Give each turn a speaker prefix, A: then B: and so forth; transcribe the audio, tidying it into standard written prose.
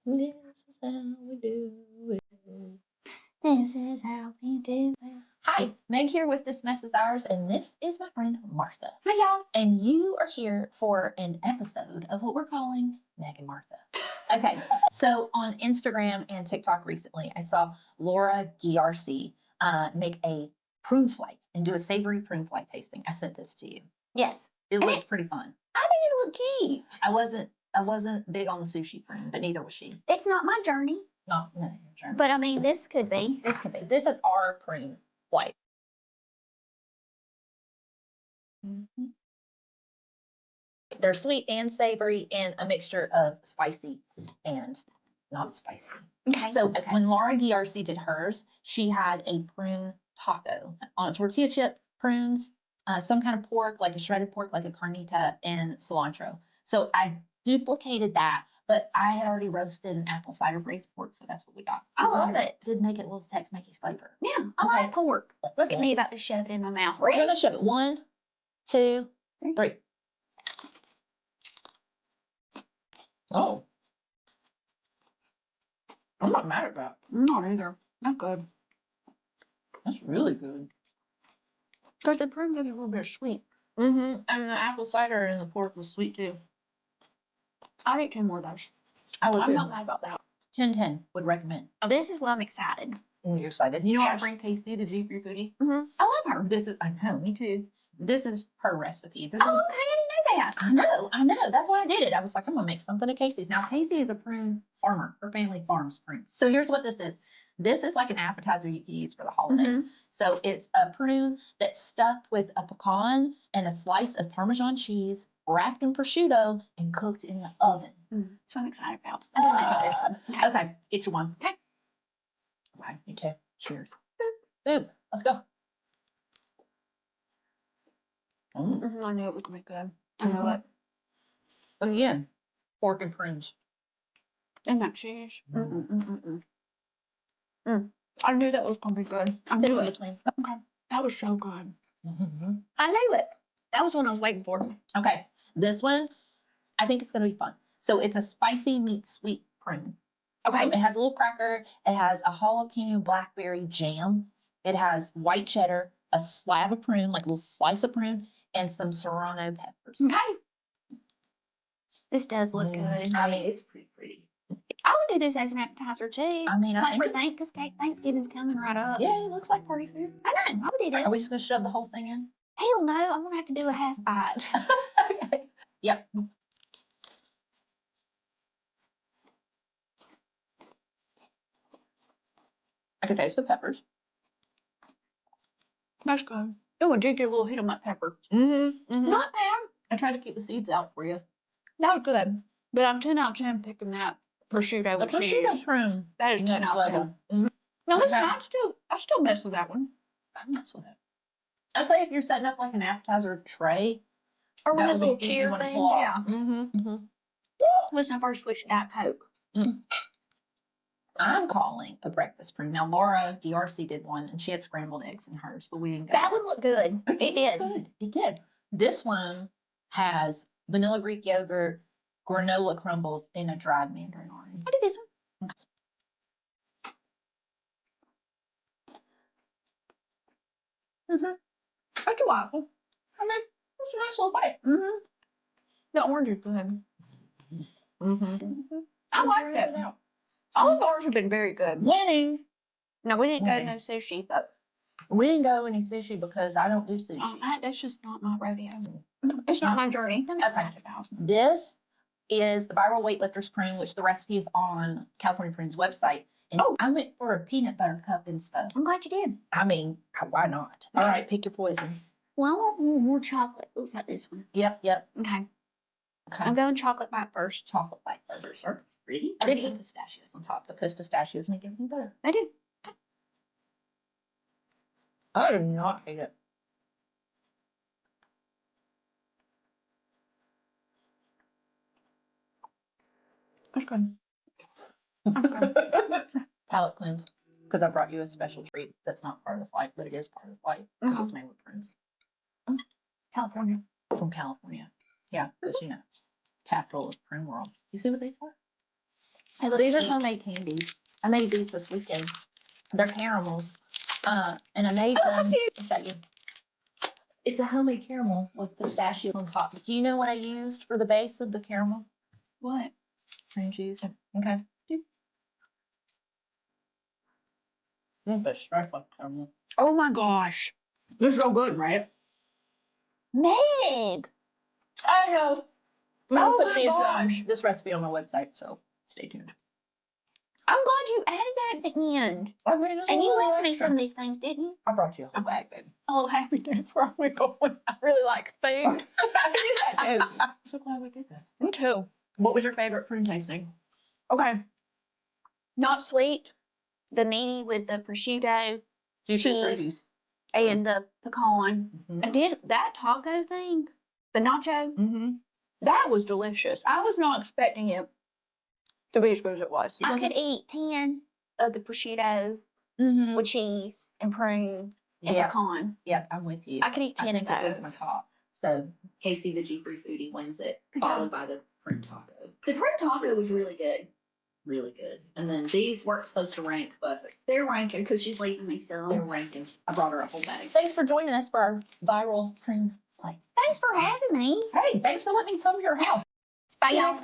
A: This is how we do it.
B: This is how we do it.
A: Hi, Meg here with This Mess is Ours, and this is my friend Martha.
B: Hi, y'all.
A: And you are here for an episode of what we're calling Meg and Martha. Okay, so on Instagram and TikTok recently, I saw Laura GRC make a prune flight and do a savory prune flight tasting. I sent this to you.
B: Yes.
A: It looked pretty fun.
B: I think it looked cute.
A: I wasn't big on the sushi prune, but neither was she.
B: It's not my journey.
A: No, your turn.
B: But I mean, this could be.
A: This could be. This is our prune flight. Mm-hmm. They're sweet and savory and a mixture of spicy and not spicy.
B: Okay.
A: So when Laura GRC did hers, she had a prune taco on a tortilla chip, prunes, some kind of pork, like a shredded pork, like a carnita, and cilantro. So I duplicated that, but I had already roasted an apple cider braised pork, so that's what we got.
B: I love it.
A: Did make it a little Tex-Mex flavor.
B: Yeah, I like pork. Look at me about to shove it in my mouth.
A: We're gonna shove it. 1, 2, 3. Oh. I'm not mad at that.
B: I'm not either. That's good.
A: That's really good.
B: Because the prune gives it a little bit of sweet.
A: Mm-hmm. And the apple cider and the pork was sweet too.
B: I'd eat 2 more of those.
A: I would
B: I'm
A: too.
B: not mad about that.
A: 10/10 would recommend.
B: Oh, this is why I'm excited.
A: You're excited. You know our
B: Yes.
A: friend Casey, the G3 foodie?
B: Mm-hmm.
A: I love her. This is, I know, me too. This is her recipe. This
B: Oh,
A: is,
B: okay, I didn't know that.
A: I know. That's why I did it. I was like, I'm gonna make something at Casey's. Now Casey is a prune farmer. Her family farms prunes. So here's what this is. This is like an appetizer you can use for the holidays.
B: Mhm.
A: So it's a prune that's stuffed with a pecan and a slice of Parmesan cheese, wrapped in prosciutto, and cooked in the oven.
B: That's what I'm excited about. I didn't know about this one.
A: Okay, get you one.
B: Okay.
A: Okay, me too. Cheers. Boop. Let's go.
B: I knew it was going to be good. I know it.
A: Again, pork and prunes.
B: And that cheese. I knew that was going to be good. I knew it.
A: Between.
B: Okay. That was so good. I knew it. That was what I was waiting for.
A: Okay, this one, I think it's going to be fun. So it's a spicy meat sweet prune.
B: Okay.
A: So it has a little cracker. It has a jalapeno blackberry jam. It has white cheddar, a slab of prune, like a little slice of prune, and some serrano peppers.
B: Okay. This does look good.
A: I mean, it's pretty.
B: I would do this as an appetizer too.
A: I mean, I
B: like
A: think
B: for Thanksgiving's coming right up.
A: Yeah, it looks like party food.
B: I know. I would do this.
A: Are we just gonna shove the whole thing in?
B: Hell no. I'm gonna have to do a half bite.
A: Okay. Yep. I can taste the peppers.
B: That's good. Oh, I did get a little hit of my pepper.
A: Mm-hmm.
B: Not bad.
A: I tried to keep the seeds out for you.
B: That was good. But I'm 10 out of 10 picking that prosciutto
A: The
B: with
A: prosciutto
B: cheese.
A: prune.
B: That is 10 out of 10.
A: Mm-hmm.
B: No, listen, I still mess with that one.
A: I mess with it. I'll tell you, if you're setting up like an appetizer tray,
B: Or one
A: that
B: of those
A: would
B: little
A: be
B: tier
A: one to
B: things.
A: pull
B: Yeah.
A: off. Mm-hmm.
B: Listen, I first switched to Diet Coke.
A: I'm calling a breakfast prune. Now, Laura DRC did one, and she had scrambled eggs in hers, but we didn't go.
B: That would look good. It did.
A: Good. It did. This one has vanilla Greek yogurt, granola crumbles, and a dried mandarin orange.
B: I did this one. That's a waffle.
A: I mean, it's a nice little bite.
B: The orange is good. I like that. All of ours have been very good.
A: Winning.
B: No, we didn't go to no sushi, but
A: We didn't go any sushi because I don't do sushi.
B: that's just not my rodeo. It's not my journey. I'm excited about.
A: This is the VIRAL Weightlifter's prune, which the recipe is on California Prune's website. And I went for a peanut butter cup inspo.
B: I'm glad you did.
A: I mean, why not? All right, pick your poison.
B: Well, I want more chocolate. Looks like this one.
A: Yep.
B: Okay.
A: Okay.
B: I'm going chocolate bite first.
A: Chocolate bite burgers are pretty. I did put pistachios on top because pistachios make everything better.
B: I do.
A: I do not hate it.
B: That's good.
A: Palate cleanse. Because I brought you a special treat that's not part of the flight, but it is part of the flight because it's made with prunes.
B: California.
A: From California. Yeah, because you know, capital of prune world. You see what these are? These are homemade candies. I made these this weekend. They're caramels. And I made them. I'll show you. It's a homemade caramel with pistachios on top. Do you know what I used for the base of the caramel?
B: What?
A: Cream juice. Okay. Caramel.
B: Oh my gosh.
A: They're so good, right?
B: Meg.
A: I know.
B: Oh my gosh.
A: This recipe on my website, so stay tuned.
B: I'm glad you added that at the end.
A: I mean,
B: And you left me some of these things, didn't you?
A: I brought you a whole bag, baby.
B: Oh, happy days. Where are we going? I really like food.
A: I knew that too. I'm so glad we did this.
B: Me too.
A: What was your favorite prune tasting?
B: Okay. Not sweet. The meaty with the prosciutto, cheese, and the pecan.
A: Mm-hmm.
B: I did that taco thing, the nacho.
A: Mm-hmm.
B: That was delicious. I was not expecting it to be as good as it was. I could eat 10 of the prosciutto with cheese and prune and pecan.
A: Yep, I'm with you.
B: I could eat 10 of
A: That
B: those.
A: was my top. So Casey, the G3 foodie, wins it, followed by the prune taco.
B: The prune taco was really good.
A: Really good. And then these weren't supposed to rank, but
B: they're ranking because she's leaving me some.
A: they're ranking. I brought her a whole bag. Thanks for joining us for our viral prune bite.
B: Thanks for having me.
A: Hey, thanks for letting me come to your house.
B: Bye, y'all.